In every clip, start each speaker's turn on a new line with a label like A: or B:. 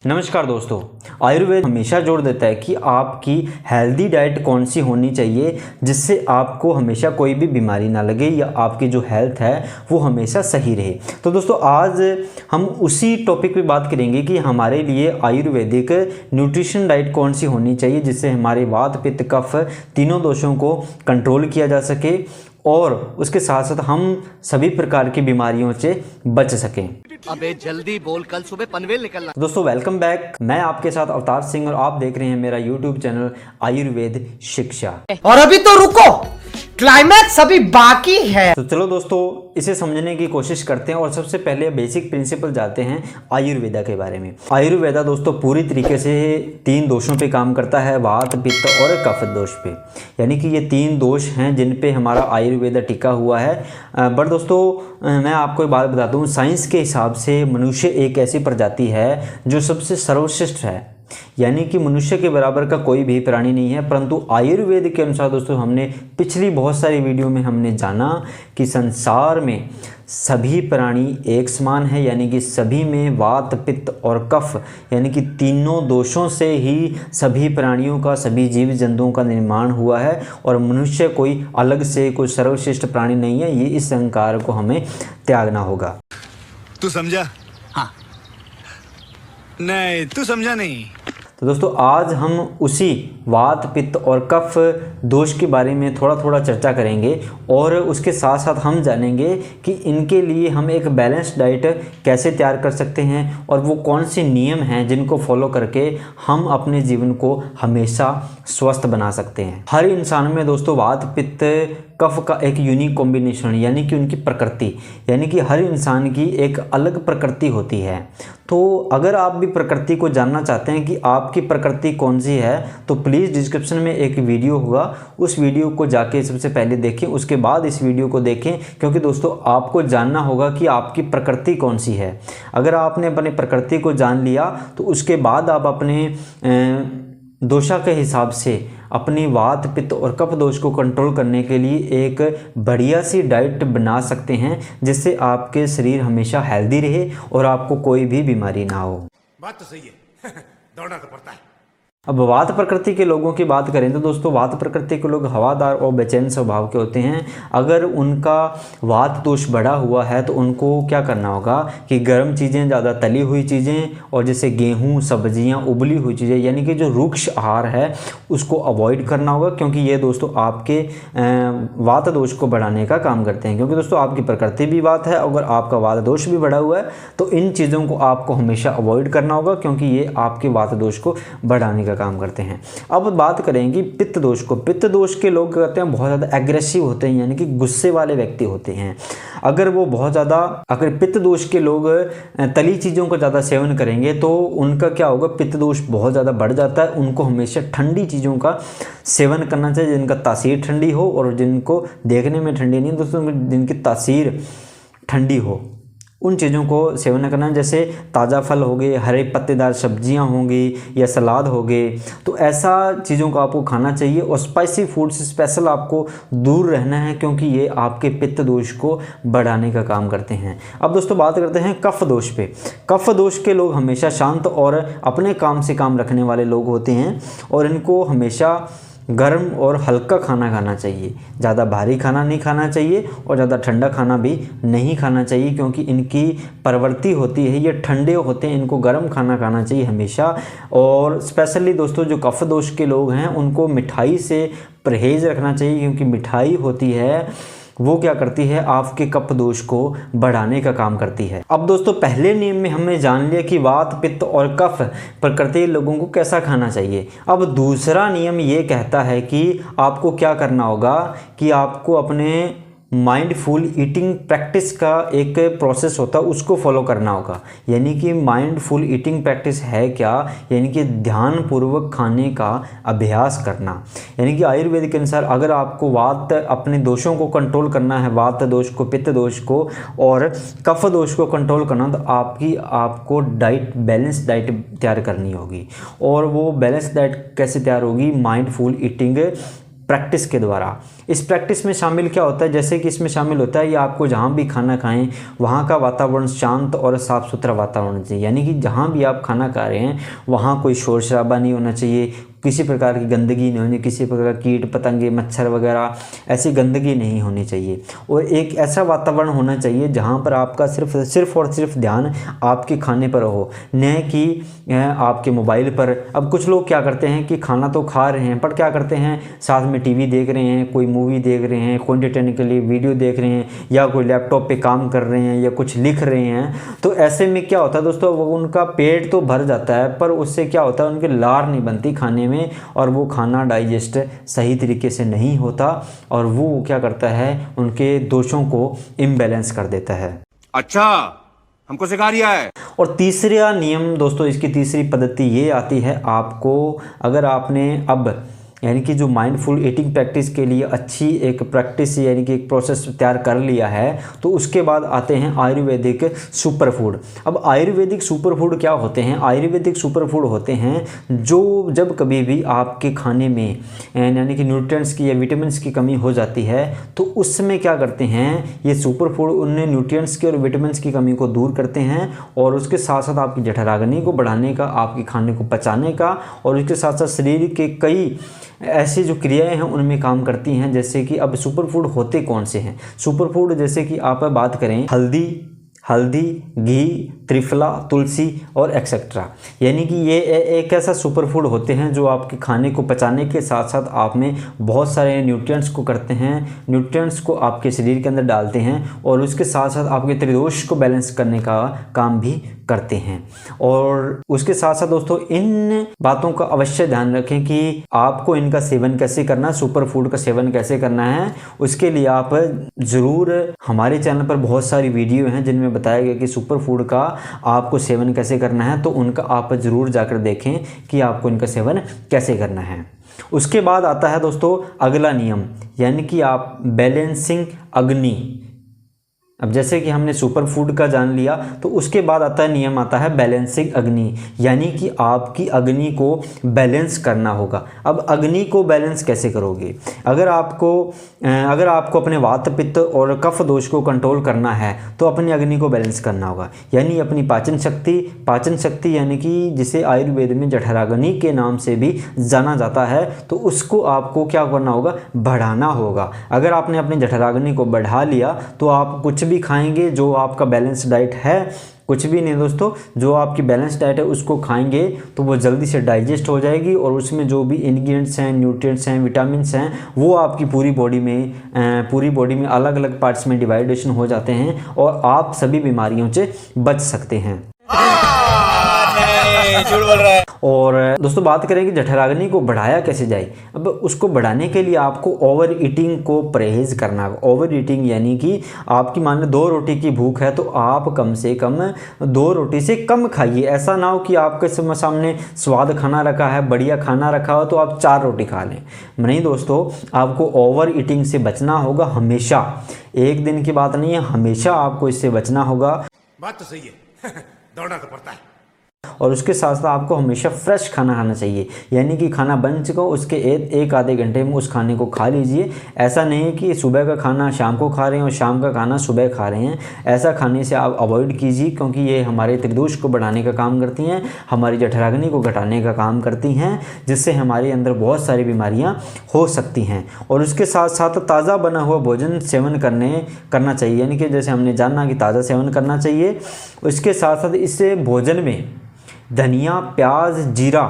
A: नमस्कार दोस्तों, आयुर्वेद हमेशा जोर देता है कि आपकी हेल्दी डाइट कौन सी होनी चाहिए जिससे आपको हमेशा कोई भी बीमारी ना लगे या आपकी जो हेल्थ है वो हमेशा सही रहे। तो दोस्तों आज हम उसी टॉपिक पे बात करेंगे कि हमारे लिए आयुर्वेदिक न्यूट्रिशन डाइट कौन सी होनी चाहिए जिससे हमारे वात पित्त कफ तीनों दोषों को कंट्रोल किया जा सके और उसके साथ साथ हम सभी प्रकार की बीमारियों से बच सकें।
B: अबे जल्दी बोल, कल सुबह पनवेल निकलना।
A: दोस्तों वेलकम बैक, मैं आपके साथ अवतार सिंह और आप देख रहे हैं मेरा यूट्यूब चैनल आयुर्वेद शिक्षा।
C: और अभी तो रुको, क्लाइमैक्स अभी बाकी है।
A: तो चलो दोस्तों इसे समझने की कोशिश करते हैं और सबसे पहले बेसिक प्रिंसिपल जाते हैं आयुर्वेदा के बारे में। आयुर्वेदा दोस्तों पूरी तरीके से 3 दोषों पे काम करता है, वात पित्त और कफ दोष पे। यानी कि ये 3 दोष हैं जिन पे हमारा आयुर्वेदा टिका हुआ है। बट दोस्तों मैं आपको एक बात बताता हूँ, साइंस के हिसाब से मनुष्य एक ऐसी प्रजाति है जो सबसे सर्वश्रेष्ठ है, यानी कि मनुष्य के बराबर का कोई भी प्राणी नहीं है। परंतु आयुर्वेद के अनुसार दोस्तों हमने पिछली बहुत सारी वीडियो में हमने जाना कि संसार में सभी प्राणी एक समान है, यानी कि सभी में वात पित्त और कफ यानी कि तीनों दोषों से ही सभी प्राणियों का, सभी जीव जंतुओं का निर्माण हुआ है और मनुष्य कोई अलग से कोई सर्वश्रेष्ठ प्राणी नहीं है। ये इस अहंकार को हमें त्यागना होगा।
D: तू समझा? हाँ। नहीं, तू समझा नहीं।
A: तो दोस्तों आज हम उसी वात पित्त और कफ दोष के बारे में थोड़ा थोड़ा चर्चा करेंगे और उसके साथ साथ हम जानेंगे कि इनके लिए हम एक बैलेंस्ड डाइट कैसे तैयार कर सकते हैं और वो कौन से नियम हैं जिनको फॉलो करके हम अपने जीवन को हमेशा स्वस्थ बना सकते हैं। हर इंसान में दोस्तों वात पित्त कफ का एक यूनिक कॉम्बिनेशन यानी कि उनकी प्रकृति, यानी कि हर इंसान की एक अलग प्रकृति होती है। तो अगर आप भी प्रकृति को जानना चाहते हैं कि आपकी प्रकृति कौन सी है तो प्लीज़ डिस्क्रिप्शन में एक वीडियो होगा, उस वीडियो को जाके सबसे पहले देखें, उसके बाद इस वीडियो को देखें, क्योंकि दोस्तों आपको जानना होगा कि आपकी प्रकृति कौन सी है। अगर आपने अपनी प्रकृति को जान लिया तो उसके बाद आप अपने दोषा के हिसाब से अपनी वात पित्त और कफ दोष को कंट्रोल करने के लिए एक बढ़िया सी डाइट बना सकते हैं जिससे आपके शरीर हमेशा हेल्दी रहे और आपको कोई भी बीमारी ना हो।
D: बात तो सही है। दौड़ना तो पड़ता है।
A: अब वात प्रकृति के लोगों की बात करें तो दोस्तों वात प्रकृति के लोग हवादार और बेचैन स्वभाव के होते हैं। अगर उनका वात दोष बढ़ा हुआ है तो उनको क्या करना होगा कि गर्म चीज़ें, ज़्यादा तली हुई चीज़ें और जैसे गेहूं, सब्जियां, उबली हुई चीज़ें यानी कि जो रुक्ष आहार है उसको अवॉइड करना होगा, क्योंकि ये दोस्तों आपके वात दोष को बढ़ाने का काम करते हैं। क्योंकि दोस्तों आपकी प्रकृति भी वात है, अगर आपका वात दोष भी बढ़ा हुआ है तो इन चीज़ों को आपको हमेशा अवॉइड करना होगा, क्योंकि ये आपके वात दोष को बढ़ाने का काम करते हैं। अब बात करेंगे पित्त दोष को। पित्त दोष के लोग कहते हैं बहुत ज़्यादा एग्रेसिव होते हैं, यानी कि गुस्से वाले व्यक्ति होते हैं। अगर वो बहुत ज़्यादा, अगर पित्त दोष के लोग तली चीज़ों का ज़्यादा सेवन करेंगे तो उनका क्या होगा, पित्त दोष बहुत ज़्यादा बढ़ जाता है। उनको हमेशा ठंडी चीज़ों का सेवन करना चाहिए जिनका तासीर ठंडी हो और जिनको देखने में ठंडी नहीं दोस्तों, जिनकी तासीर ठंडी हो उन चीज़ों को सेवन करना। जैसे ताज़ा फल हो गए, हरे पत्तेदार सब्जियां होंगी या सलाद हो गए, तो ऐसा चीज़ों को आपको खाना चाहिए। और स्पाइसी फूड से स्पेशल आपको दूर रहना है, क्योंकि ये आपके पित्त दोष को बढ़ाने का काम करते हैं। अब दोस्तों बात करते हैं कफ दोष पे। कफ दोष के लोग हमेशा शांत और अपने काम से काम रखने वाले लोग होते हैं और इनको हमेशा गर्म और हल्का खाना खाना चाहिए। ज़्यादा भारी खाना नहीं खाना चाहिए और ज़्यादा ठंडा खाना भी नहीं खाना चाहिए, क्योंकि इनकी प्रवृत्ति होती है, ये ठंडे होते हैं, इनको गर्म खाना खाना चाहिए हमेशा। और स्पेशली दोस्तों जो कफ दोष के लोग हैं उनको मिठाई से परहेज़ रखना चाहिए, क्योंकि मिठाई होती है वो क्या करती है, आपके कफ दोष को बढ़ाने का काम करती है। अब दोस्तों पहले नियम में हमने जान लिया कि वात पित्त और कफ प्रकृति लोगों को कैसा खाना चाहिए। अब दूसरा नियम ये कहता है कि आपको क्या करना होगा कि आपको अपने माइंडफुल ईटिंग प्रैक्टिस का एक प्रोसेस होता है उसको फॉलो करना होगा। यानी कि माइंडफुल ईटिंग प्रैक्टिस है क्या, यानी कि ध्यानपूर्वक खाने का अभ्यास करना। यानी कि आयुर्वेद के अनुसार अगर आपको वात अपने दोषों को कंट्रोल करना है, वात दोष को, पित्त दोष को और कफ दोष को कंट्रोल करना, तो आपको डाइट, बैलेंस डाइट तैयार करनी होगी। और वो बैलेंस डाइट कैसे तैयार होगी, माइंडफुल ईटिंग प्रैक्टिस के द्वारा। इस प्रैक्टिस में शामिल क्या होता है, जैसे कि इसमें शामिल होता है ये आपको जहाँ भी खाना खाएं वहाँ का वातावरण शांत और साफ़ सुथरा वातावरण चाहिए। यानी कि जहाँ भी आप खाना खा रहे हैं वहाँ कोई शोर शराबा नहीं होना चाहिए, किसी प्रकार की गंदगी नहीं होनी, किसी प्रकार कीट पतंगे मच्छर वगैरह ऐसी गंदगी नहीं होनी चाहिए। और एक ऐसा वातावरण होना चाहिए जहाँ पर आपका सिर्फ और सिर्फ ध्यान आपके खाने पर हो, न कि आपके मोबाइल पर। अब कुछ लोग क्या करते हैं कि खाना तो खा रहे हैं पर क्या करते हैं, साथ में टीवी देख रहे हैं, कोई मूवी देख रहे हैं, कोई एंटरटेनमेंट के लिए वीडियो देख रहे हैं, या कोई लैपटॉप पे काम कर रहे हैं, या कुछ लिख रहे हैं। तो ऐसे में क्या होता है दोस्तों, वो उनका पेट तो भर जाता है पर उससे क्या होता है, उनकी लार नहीं बनती खाने में और वो खाना डाइजेस्ट सही तरीके से नहीं होता और वो क्या करता है, उनके दोषों को इम्बैलेंस कर देता है।
D: अच्छा, हमको सिखा रिया है।
A: और तीसरा नियम दोस्तों, इसकी तीसरी पद्धति ये आती है आपको, अगर आपने अब यानी कि जो माइंडफुल ईटिंग प्रैक्टिस के लिए अच्छी एक प्रैक्टिस यानी कि एक प्रोसेस तैयार कर लिया है, तो उसके बाद आते हैं आयुर्वेदिक सुपर फूड। अब आयुर्वेदिक सुपर फूड क्या होते हैं? आयुर्वेदिक सुपर फूड होते हैं जो जब कभी भी आपके खाने में यानी कि न्यूट्रिएंट्स की या विटामिन्स की कमी हो जाती है तो उसमें क्या करते हैं, ये सुपर फूड उन न्यूट्रिएंट्स की और विटामिन्स की कमी को दूर करते हैं और उसके साथ साथ आपकी जठराग्नि को बढ़ाने का, आपके खाने को पचाने का और उसके साथ साथ शरीर के कई ऐसी जो क्रियाएं हैं उनमें काम करती हैं। जैसे कि अब सुपर फूड होते कौन से हैं? सुपर फूड जैसे कि आप बात करें हल्दी, घी, त्रिफला, तुलसी और एक्सेट्रा, यानी कि ये एक ऐसा सुपर फूड होते हैं जो आपके खाने को पचाने के साथ साथ आप में बहुत सारे न्यूट्रिएंट्स को करते हैं, न्यूट्रिएंट्स को आपके शरीर के अंदर डालते हैं और उसके साथ साथ आपके त्रिदोष को बैलेंस करने का काम भी करते हैं। और उसके साथ साथ दोस्तों इन बातों का अवश्य ध्यान रखें कि आपको इनका सेवन कैसे करना है, सुपर फूड का सेवन कैसे करना है। उसके लिए आप ज़रूर, हमारे चैनल पर बहुत सारी वीडियो हैं जिनमें बताया गया कि सुपर फूड का आपको सेवन कैसे करना है, तो उनका आप ज़रूर जाकर देखें कि आपको इनका सेवन कैसे करना है। उसके बाद आता है दोस्तों अगला नियम, यानी कि आप बैलेंसिंग अग्नि। अब जैसे कि हमने सुपर फूड का जान लिया तो उसके बाद आता है नियम, आता है बैलेंसिंग अग्नि, यानी कि आपकी अग्नि को बैलेंस करना होगा। अब अग्नि को बैलेंस कैसे करोगे? अगर आपको अपने वात पित्त और कफ दोष को कंट्रोल करना है तो अपनी अग्नि को बैलेंस करना होगा, यानी अपनी पाचन शक्ति यानी कि जिसे आयुर्वेद में जठराग्नि के नाम से भी जाना जाता है, तो उसको आपको क्या करना होगा, बढ़ाना होगा। अगर आपने अपनी जठराग्नि को बढ़ा लिया तो आप कुछ भी खाएंगे जो आपका बैलेंस डाइट है, कुछ भी नहीं दोस्तों, जो आपकी बैलेंस डाइट है उसको खाएंगे तो वो जल्दी से डाइजेस्ट हो जाएगी और उसमें जो भी इंग्रेडिएंट्स हैं, न्यूट्रिएंट्स हैं, विटामिन्स हैं, वो आपकी पूरी बॉडी में अलग अलग पार्ट्स में डिवाइडेशन हो जाते हैं और आप सभी बीमारियों से बच सकते हैं।
D: झूठ बोल रहा है।
A: और दोस्तों बात करें कि जठराग्नि को बढ़ाया कैसे जाए। अब उसको बढ़ाने के लिए आपको ओवर ईटिंग को परहेज करना है। ओवर ईटिंग यानी कि आपकी मान लो 2 रोटी की भूख है तो आप कम से कम 2 रोटी से कम खाइए। ऐसा ना हो कि आपके सामने स्वाद खाना रखा है, बढ़िया खाना रखा हो तो आप 4 रोटी खा लें। नहीं दोस्तों, आपको ओवर ईटिंग से बचना होगा हमेशा, एक दिन की बात नहीं है, हमेशा आपको इससे बचना होगा।
D: बात तो सही है। दौड़ना तो पड़ता है।
A: और उसके साथ साथ आपको हमेशा फ्रेश खाना खाना चाहिए, यानी कि खाना बन चुका उसके एक आधे घंटे में उस खाने को खा लीजिए। ऐसा नहीं कि सुबह का खाना शाम को खा रहे हैं और शाम का खाना सुबह खा रहे हैं, ऐसा खाने से आप अवॉइड कीजिए, क्योंकि ये हमारे त्रिदोष को बढ़ाने का काम करती हैं, हमारी जठराग्नि को घटाने का काम करती हैं, जिससे हमारे अंदर बहुत सारी बीमारियाँ हो सकती हैं। और उसके साथ साथ ताज़ा बना हुआ भोजन सेवन करना चाहिए, यानी कि जैसे हमने जाना कि ताज़ा सेवन करना चाहिए। उसके साथ साथ इससे भोजन में धनिया, प्याज, जीरा,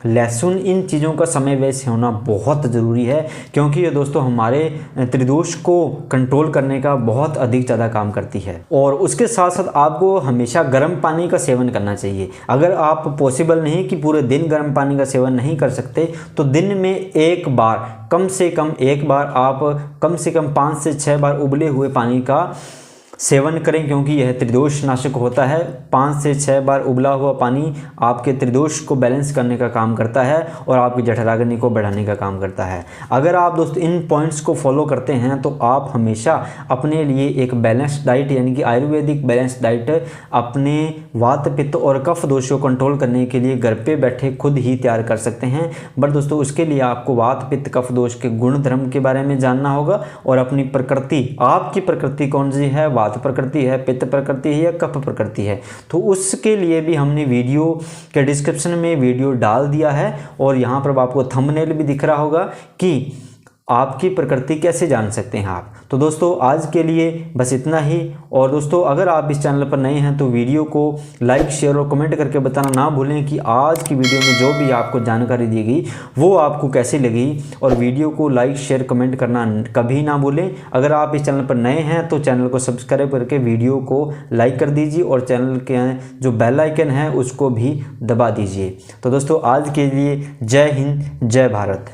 A: लहसुन, इन चीज़ों का समावेश होना बहुत ज़रूरी है, क्योंकि ये दोस्तों हमारे त्रिदोष को कंट्रोल करने का बहुत अधिक ज़्यादा काम करती है। और उसके साथ साथ आपको हमेशा गर्म पानी का सेवन करना चाहिए। अगर आप पॉसिबल नहीं कि पूरे दिन गर्म पानी का सेवन नहीं कर सकते तो दिन में एक बार, कम से कम एक बार आप कम से कम 5 से 6 बार उबले हुए पानी का सेवन करें, क्योंकि यह त्रिदोष नाशक होता है। 5 से 6 बार उबला हुआ पानी आपके त्रिदोष को बैलेंस करने का काम करता है और आपकी जठराग्नि को बढ़ाने का काम करता है। अगर आप दोस्तों इन पॉइंट्स को फॉलो करते हैं तो आप हमेशा अपने लिए एक बैलेंस्ड डाइट यानी कि आयुर्वेदिक बैलेंस्ड डाइट अपने वात पित्त और कफ दोषों को कंट्रोल करने के लिए घर पे बैठे खुद ही तैयार कर सकते हैं। बट दोस्तों उसके लिए आपको वात पित्त कफ दोष के गुण धर्म के बारे में जानना होगा और अपनी प्रकृति, आपकी प्रकृति कौन सी है, वात प्रकृति है, पित्त प्रकृति है या कफ प्रकृति है, तो उसके लिए भी हमने वीडियो के डिस्क्रिप्शन में वीडियो डाल दिया है और यहाँ पर आपको थंबनेल भी दिख रहा होगा कि आपकी प्रकृति कैसे जान सकते हैं आप। तो दोस्तों आज के लिए बस इतना ही। और दोस्तों अगर आप इस चैनल पर नए हैं तो वीडियो को लाइक शेयर और कमेंट करके बताना ना भूलें कि आज की वीडियो में जो भी आपको जानकारी दी गई वो आपको कैसी लगी, और वीडियो को लाइक शेयर कमेंट करना कभी ना भूलें। अगर आप इस चैनल पर नए हैं तो चैनल को सब्सक्राइब करके वीडियो को लाइक कर दीजिए और चैनल के जो बेल आइकन है उसको भी दबा दीजिए। तो दोस्तों आज के लिए जय हिंद, जय भारत।